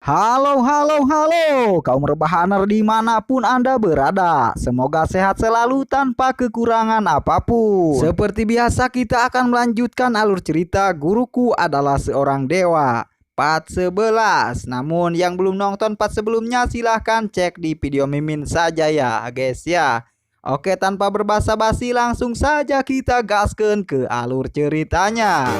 Halo, halo, halo, kaum rebahaner dimanapun Anda berada. Semoga sehat selalu tanpa kekurangan apapun. Seperti biasa kita akan melanjutkan alur cerita Guruku Adalah Seorang Dewa part 11. Namun yang belum nonton part sebelumnya silahkan cek di video Mimin saja ya guys ya. Oke, tanpa berbasa-basi langsung saja kita gaskan ke alur ceritanya.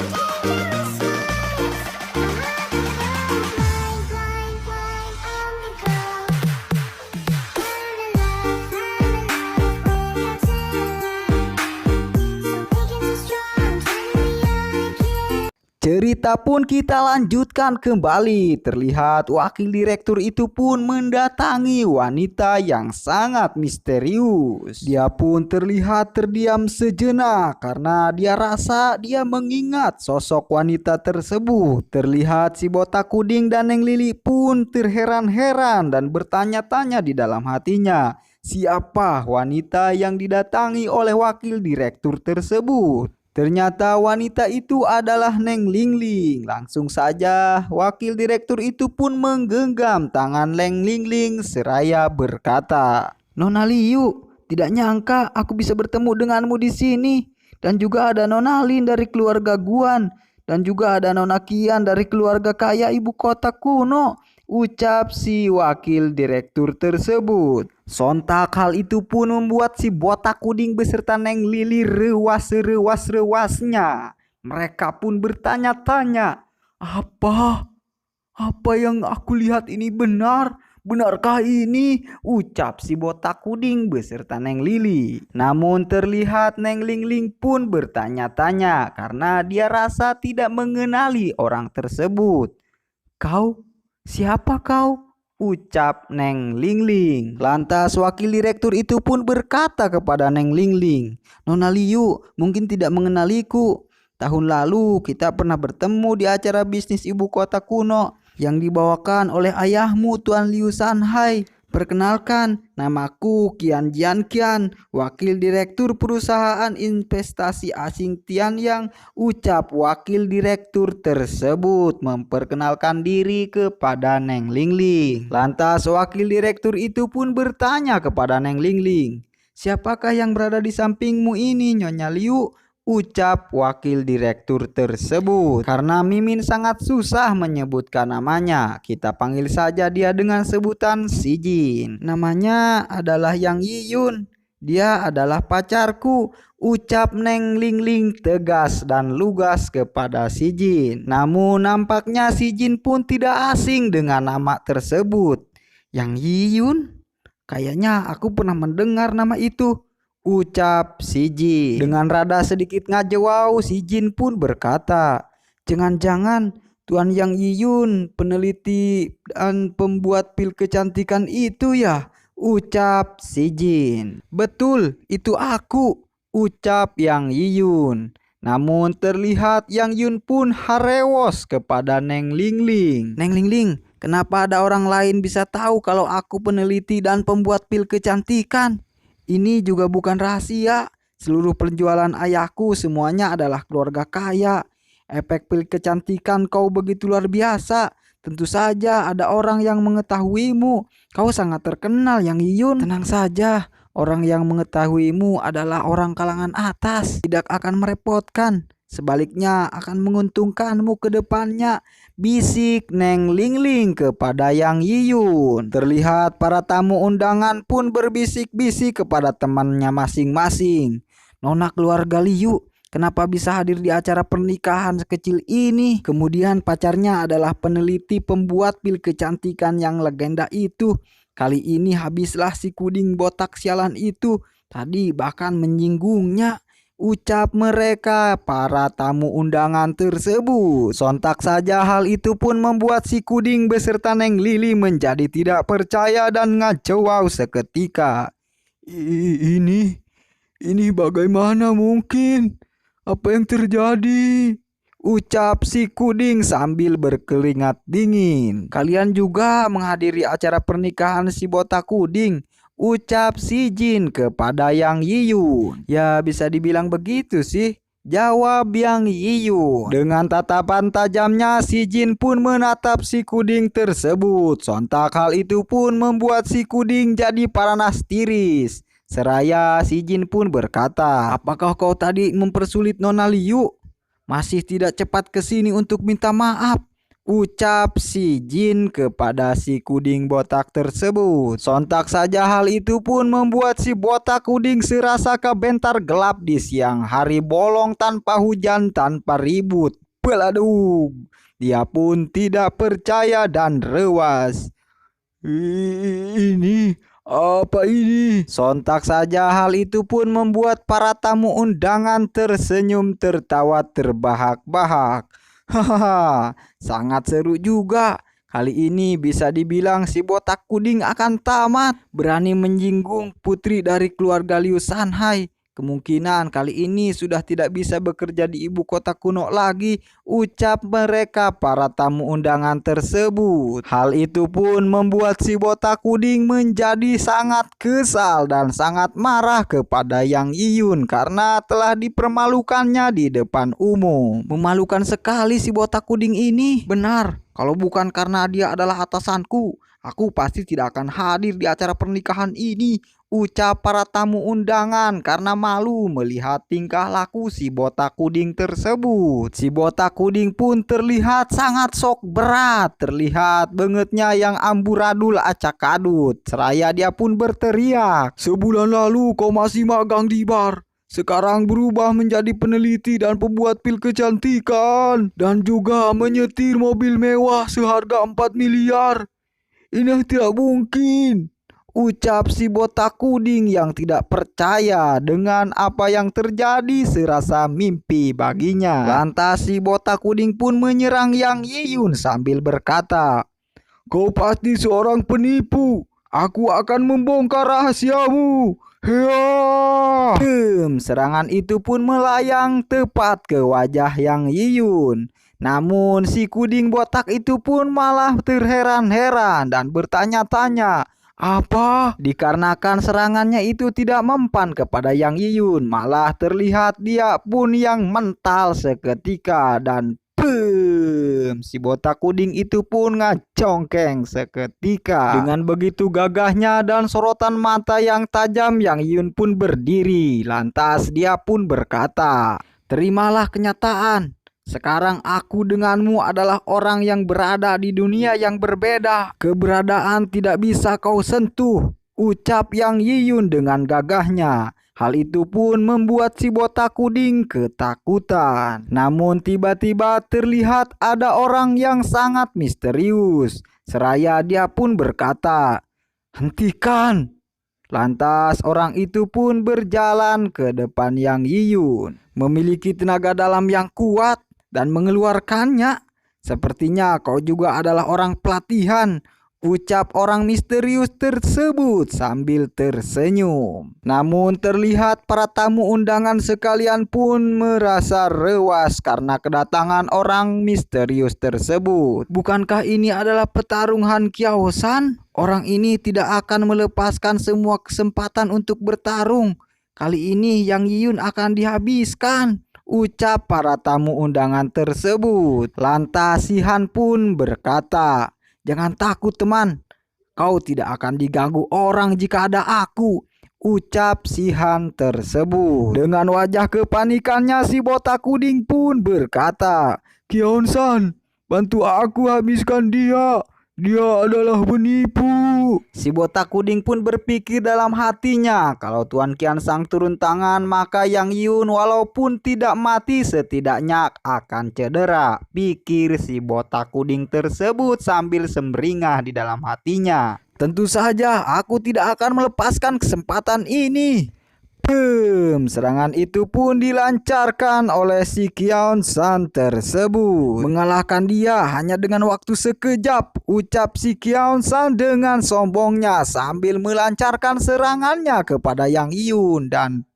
Cerita pun kita lanjutkan kembali. Terlihat wakil direktur itu pun mendatangi wanita yang sangat misterius. Dia pun terlihat terdiam sejenak karena dia rasa dia mengingat sosok wanita tersebut. Terlihat si botak kuding dan Neng Lili pun terheran-heran dan bertanya-tanya di dalam hatinya. Siapa wanita yang didatangi oleh wakil direktur tersebut? Ternyata wanita itu adalah Neng Lingling. Langsung saja wakil direktur itu pun menggenggam tangan Neng Lingling seraya berkata, "Nona Liu, tidak nyangka aku bisa bertemu denganmu di sini. Dan juga ada Nona Lin dari keluarga Guan. Dan juga ada Nona Kian dari keluarga kaya ibu kota kuno," ucap si wakil direktur tersebut. Sontak hal itu pun membuat si botak kuding beserta Neng Lili rewas-rewasnya. Mereka pun bertanya-tanya, Apa yang aku lihat ini benar? Benarkah ini?" ucap si botak kuding beserta Neng Lili. Namun terlihat Neng Lingling pun bertanya-tanya karena dia rasa tidak mengenali orang tersebut. "Kau? Siapa kau?" ucap Neng Lingling. Lantas wakil direktur itu pun berkata kepada Neng Lingling, "Nona Liu mungkin tidak mengenaliku. Tahun lalu kita pernah bertemu di acara bisnis ibu kota kuno yang dibawakan oleh ayahmu Tuan Liu Sanhai. Perkenalkan, namaku Kian Jian Kian, wakil direktur perusahaan investasi asing Tianyang," ucap wakil direktur tersebut memperkenalkan diri kepada Neng Lingling. Lantas wakil direktur itu pun bertanya kepada Neng Lingling, "Siapakah yang berada di sampingmu ini, Nyonya Liu?" ucap wakil direktur tersebut. Karena Mimin sangat susah menyebutkan namanya, kita panggil saja dia dengan sebutan Si Jin. "Namanya adalah Yang Yiyun. Dia adalah pacarku," ucap Neng Lingling tegas dan lugas kepada Si Jin. Namun nampaknya Si Jin pun tidak asing dengan nama tersebut. "Yang Yiyun? Kayaknya aku pernah mendengar nama itu," ucap Si Jin. Dengan rada sedikit ngajewau, Si Jin pun berkata, "Jangan-jangan Tuan Yang Yiyun peneliti dan pembuat pil kecantikan itu ya?" ucap Si Jin. "Betul, itu aku," ucap Yang Yiyun. Namun terlihat Yang Yun pun harewos kepada Neng Lingling. "Neng Lingling, kenapa ada orang lain bisa tahu kalau aku peneliti dan pembuat pil kecantikan? Ini juga bukan rahasia. Seluruh penjualan ayahku semuanya adalah keluarga kaya. Efek pil kecantikan kau begitu luar biasa. Tentu saja ada orang yang mengetahuimu. Kau sangat terkenal, Yang Yiyun. Tenang saja, orang yang mengetahuimu adalah orang kalangan atas. Tidak akan merepotkan. Sebaliknya akan menguntungkanmu ke depannya," bisik Neng Lingling kepada Yang Yiyun. Terlihat para tamu undangan pun berbisik-bisik kepada temannya masing-masing. "Nona keluarga Liu, kenapa bisa hadir di acara pernikahan sekecil ini? Kemudian pacarnya adalah peneliti pembuat pil kecantikan yang legenda itu. Kali ini habislah si kuding botak sialan itu. Tadi bahkan menyinggungnya," ucap mereka para tamu undangan tersebut. Sontak saja hal itu pun membuat si kuding beserta Neng Lili menjadi tidak percaya dan ngacau seketika. Ini bagaimana mungkin? Apa yang terjadi?" ucap si kuding sambil berkeringat dingin. "Kalian juga menghadiri acara pernikahan si botak kuding?" ucap Si Jin kepada Yang Yiyun. "Ya bisa dibilang begitu sih. jawab Yang Yiyun. Dengan tatapan tajamnya si Jin pun menatap si Kuding tersebut. Sontak hal itu pun membuat si Kuding jadi panas tiris. Seraya si Jin pun berkata, "Apakah kau tadi mempersulit Nona Liu? Masih tidak cepat ke sini untuk minta maaf?" ucap si Jin kepada si Kuding botak tersebut. Sontak saja hal itu pun membuat si botak Kuding serasa kebentar gelap di siang hari bolong tanpa hujan, tanpa ribut. Peladung. Dia pun tidak percaya dan rewas. Ini apa ini? Sontak saja hal itu pun membuat para tamu undangan tersenyum tertawa terbahak-bahak. Hahaha, sangat seru juga. Kali ini bisa dibilang si botak Kuding akan tamat. Berani menyinggung putri dari keluarga Liu Sanhai. Kemungkinan kali ini sudah tidak bisa bekerja di ibu kota kuno lagi, ucap mereka para tamu undangan tersebut. Hal itu pun membuat si botak Kuding menjadi sangat kesal dan sangat marah kepada Yang Yiyun karena telah dipermalukannya di depan umum. Memalukan sekali si botak Kuding ini. Benar, kalau bukan karena dia adalah atasanku, aku pasti tidak akan hadir di acara pernikahan ini, ucap para tamu undangan karena malu melihat tingkah laku si botak Kuding tersebut. Si botak Kuding pun terlihat sangat sok berat, terlihat bangetnya yang amburadul acak-adut. Seraya dia pun berteriak, "Sebulan lalu kau masih magang di bar. Sekarang berubah menjadi peneliti dan pembuat pil kecantikan. Dan juga menyetir mobil mewah seharga 4 miliar. Ini tidak mungkin," ucap si botak Kuding yang tidak percaya dengan apa yang terjadi, serasa mimpi baginya. Lantas si botak Kuding pun menyerang Yang Yiyun sambil berkata, "Kau pasti seorang penipu. Aku akan membongkar rahasiamu." Hea! Serangan itu pun melayang tepat ke wajah Yang Yiyun. Namun si Kuding botak itu pun malah terheran-heran dan bertanya-tanya, apa? Dikarenakan serangannya itu tidak mempan kepada Yang Yiyun, malah terlihat dia pun yang mental seketika dan si botak Kuding itu pun ngacongkeng seketika. Dengan begitu gagahnya dan sorotan mata yang tajam, Yang Yiyun pun berdiri. Lantas dia pun berkata, "Terimalah kenyataan. Sekarang aku denganmu adalah orang yang berada di dunia yang berbeda. Keberadaan tidak bisa kau sentuh," ucap Yang Yiyun dengan gagahnya. Hal itu pun membuat si botak Kuding ketakutan. Namun tiba-tiba terlihat ada orang yang sangat misterius. Seraya dia pun berkata, "Hentikan!" Lantas orang itu pun berjalan ke depan Yang Yiyun. Memiliki tenaga dalam yang kuat dan mengeluarkannya. "Sepertinya kau juga adalah orang pelatihan," ucap orang misterius tersebut sambil tersenyum. Namun terlihat para tamu undangan sekalian pun merasa rewas karena kedatangan orang misterius tersebut. Bukankah ini adalah petarung Han Kiaosan? Orang ini tidak akan melepaskan semua kesempatan untuk bertarung. Kali ini Yang Yiyun akan dihabiskan, ucap para tamu undangan tersebut. Lantas si Han pun berkata, "Jangan takut teman, kau tidak akan diganggu orang jika ada aku," ucap si Han tersebut. Dengan wajah kepanikannya si botak Kuding pun berkata, "Kion-san, bantu aku habiskan dia. Dia adalah penipu." Si botak Kuding pun berpikir dalam hatinya, kalau Tuan Qianshan turun tangan maka Yang Yiyun walaupun tidak mati setidaknya akan cedera, pikir si botak Kuding tersebut sambil semringah di dalam hatinya. "Tentu saja aku tidak akan melepaskan kesempatan ini." Serangan itu pun dilancarkan oleh si Qianshan tersebut. "Mengalahkan dia hanya dengan waktu sekejap," ucap si Qianshan dengan sombongnya sambil melancarkan serangannya kepada Yang Yiyun. Dan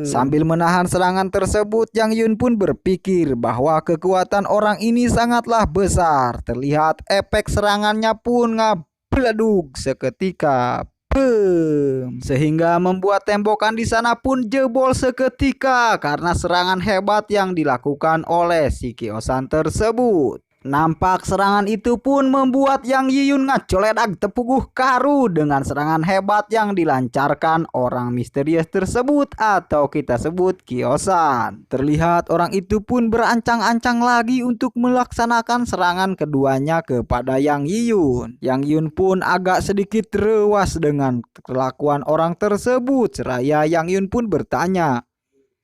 sambil menahan serangan tersebut, Yang Yiyun pun berpikir bahwa kekuatan orang ini sangatlah besar. Terlihat efek serangannya pun ngabledug seketika. Sehingga membuat tembokan di sana pun jebol seketika karena serangan hebat yang dilakukan oleh si kiosan tersebut. Nampak serangan itu pun membuat Yang Yiyun ngacoledak tepuguh karu dengan serangan hebat yang dilancarkan orang misterius tersebut atau kita sebut kiosan. Terlihat orang itu pun berancang-ancang lagi untuk melaksanakan serangan keduanya kepada Yang Yiyun. Yang Yiyun pun agak sedikit rewas dengan kelakuan orang tersebut. Seraya Yang Yiyun pun bertanya,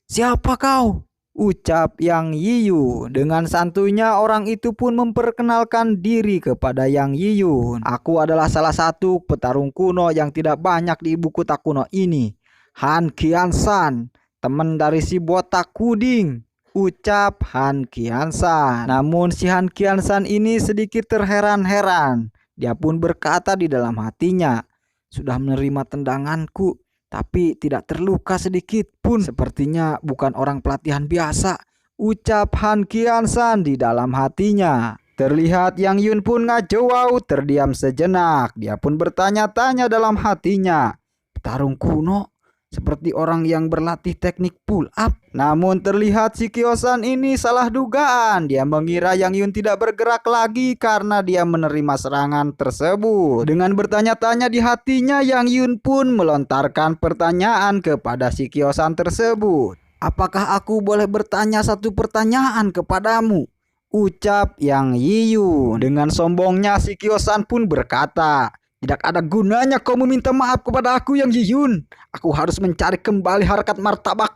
"Siapa kau?" Ucap Yang Yiyun. Dengan santuinya orang itu pun memperkenalkan diri kepada Yang Yiyun. "Aku adalah salah satu petarung kuno yang tidak banyak di ibu kota kuno ini. Han Qiansan, teman dari si botak kuding," ucap Han Qiansan. Namun si Han Qiansan ini sedikit terheran-heran. Dia pun berkata di dalam hatinya, "Sudah menerima tendanganku, tapi tidak terluka sedikit pun. Sepertinya bukan orang pelatihan biasa," ucap Han Qiansan di dalam hatinya. Terlihat Yang Yun pun ngajewau terdiam sejenak. Dia pun bertanya-tanya dalam hatinya, "Petarung kuno seperti orang yang berlatih teknik pull up." Namun terlihat si kiosan ini salah dugaan. Dia mengira Yang Yun tidak bergerak lagi karena dia menerima serangan tersebut. Dengan bertanya-tanya di hatinya, Yang Yun pun melontarkan pertanyaan kepada si kiosan tersebut. "Apakah aku boleh bertanya satu pertanyaan kepadamu?" ucap Yang Yiyun. Dengan sombongnya si kiosan pun berkata, "Tidak ada gunanya kau meminta maaf kepada aku, Yang Yiyun. Aku harus mencari kembali harkat martabat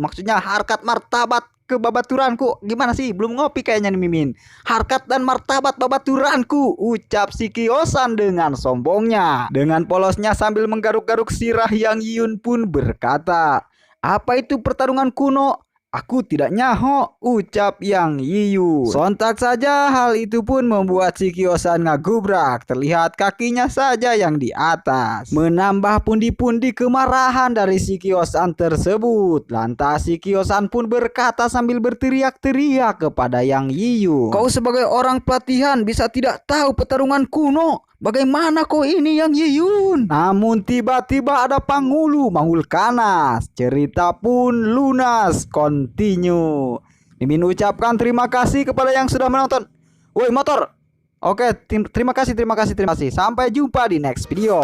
maksudnya harkat martabat ke babaturanku." Gimana sih? Belum ngopi kayaknya nih Mimin. "Harkat dan martabat babaturanku," ucap si kiosan dengan sombongnya. Dengan polosnya sambil menggaruk-garuk sirah, Yang Yiyun pun berkata, "Apa itu pertarungan kuno? Aku tidak nyaho," ucap Yang Yiyun. Sontak saja hal itu pun membuat si kiosan ngagubrak. Terlihat kakinya saja yang di atas. Menambah pundi-pundi kemarahan dari si kiosan tersebut. Lantas si kiosan pun berkata sambil berteriak-teriak kepada Yang Yiyun, "Kau sebagai orang pelatihan bisa tidak tahu pertarungan kuno? Bagaimana kau ini, Yang Yiyun?" Namun tiba-tiba ada panghulu manggul kanas. Cerita pun lunas. Continue. Mimin ucapkan terima kasih kepada yang sudah menonton. Woi motor. Oke, terima kasih. Sampai jumpa di next video.